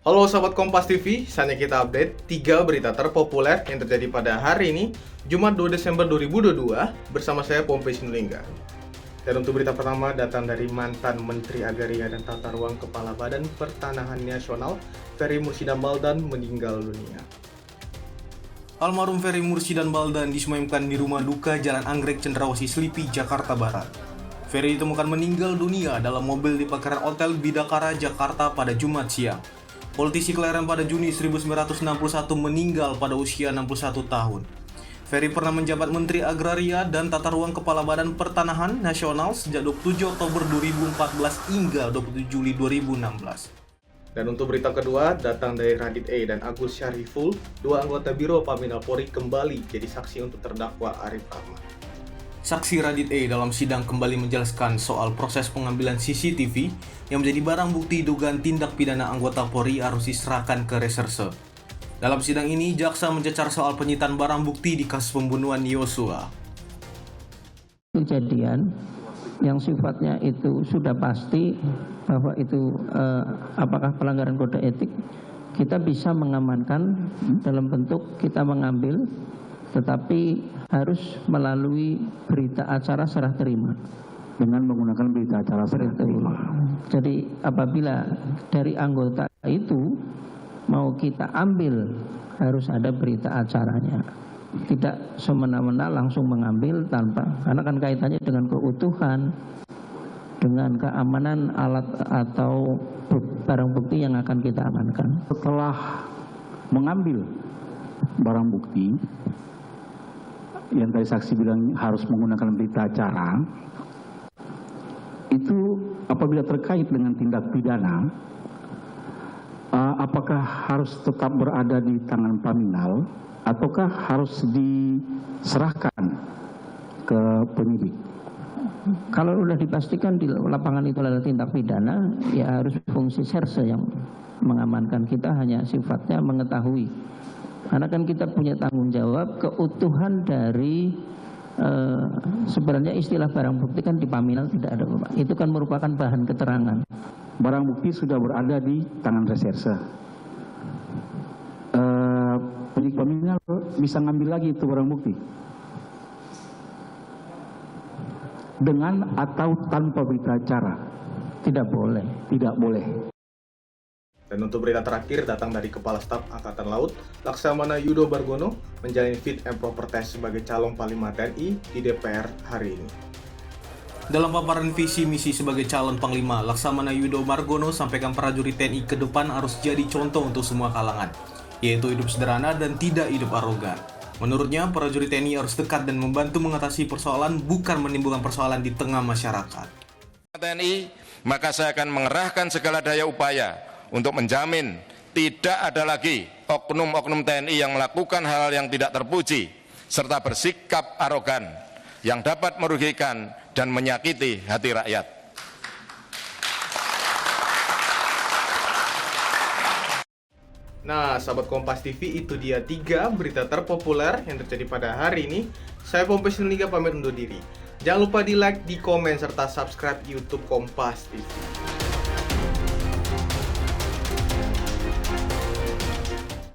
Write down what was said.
Halo sahabat Kompas TV, saatnya kita update 3 berita terpopuler yang terjadi pada hari ini, Jumat 2 Desember 2022, bersama saya Pompei Sinulinga. Dan untuk berita pertama datang dari mantan Menteri Agraria dan Tata Ruang Kepala Badan Pertanahan Nasional, Ferry Mursyid Baldan meninggal dunia. Almarhum Ferry Mursyid Baldan disemayamkan di rumah duka Jalan Anggrek Cendrawasih Selipi, Jakarta Barat. Ferry ditemukan meninggal dunia dalam mobil di parkiran Hotel Bidakara, Jakarta pada Jumat siang. Politisi kelahiran pada Juni 1961 meninggal pada usia 61 tahun. Ferry pernah menjabat Menteri Agraria dan Tata Ruang Kepala Badan Pertanahan Nasional sejak 27 Oktober 2014 hingga 27 Juli 2016. Dan untuk berita kedua datang dari Radit E dan Agus Syariful, dua anggota Biro Paminal Polri kembali jadi saksi untuk terdakwa Arif Rahman. Saksi Radit E dalam sidang kembali menjelaskan soal proses pengambilan CCTV yang menjadi barang bukti dugaan tindak pidana anggota Polri harus diserahkan ke reserse. Dalam sidang ini, jaksa mencecar soal penyitaan barang bukti di kasus pembunuhan Yosua. Kejadian yang sifatnya itu sudah pasti bahwa itu apakah pelanggaran kode etik, kita bisa mengamankan dalam bentuk kita mengambil, tetapi harus melalui berita acara serah terima. Dengan menggunakan berita acara serah terima. Jadi apabila dari anggota itu mau kita ambil, harus ada berita acaranya. Tidak semena-mena langsung mengambil tanpa, karena kan kaitannya dengan keutuhan, dengan keamanan alat atau barang bukti yang akan kita amankan. Setelah mengambil barang bukti, yang tadi saksi bilang harus menggunakan berita acara, itu apabila terkait dengan tindak pidana, apakah harus tetap berada di tangan Paminal ataukah harus diserahkan ke penyidik? Kalau sudah dipastikan di lapangan itu adalah tindak pidana, ya harus fungsi serse yang mengamankan. Kita hanya sifatnya mengetahui. Karena kan kita punya tanggung jawab keutuhan dari sebenarnya istilah barang bukti kan di Paminal tidak ada, Bapak. Itu kan merupakan bahan keterangan. Barang bukti sudah berada di tangan reserse. Penyidik Paminal bisa ngambil lagi itu barang bukti dengan atau tanpa berita acara? Tidak boleh. Tidak boleh. Dan untuk berita terakhir datang dari Kepala Staf Angkatan Laut, Laksamana Yudo Margono menjalani fit and proper test sebagai calon Panglima TNI di DPR hari ini. Dalam paparan visi misi sebagai calon Panglima, Laksamana Yudo Margono sampaikan prajurit TNI ke depan harus jadi contoh untuk semua kalangan, yaitu hidup sederhana dan tidak hidup arogan. Menurutnya, prajurit TNI harus dekat dan membantu mengatasi persoalan, bukan menimbulkan persoalan di tengah masyarakat. TNI, maka saya akan mengerahkan segala daya upaya untuk menjamin tidak ada lagi oknum-oknum TNI yang melakukan hal-hal yang tidak terpuji serta bersikap arogan yang dapat merugikan dan menyakiti hati rakyat. Nah, sahabat Kompas TV, itu dia 3 berita terpopuler yang terjadi pada hari ini. Saya Pompei Sinulinga pamit undur diri. Jangan lupa di like, di komen, serta subscribe YouTube Kompas TV.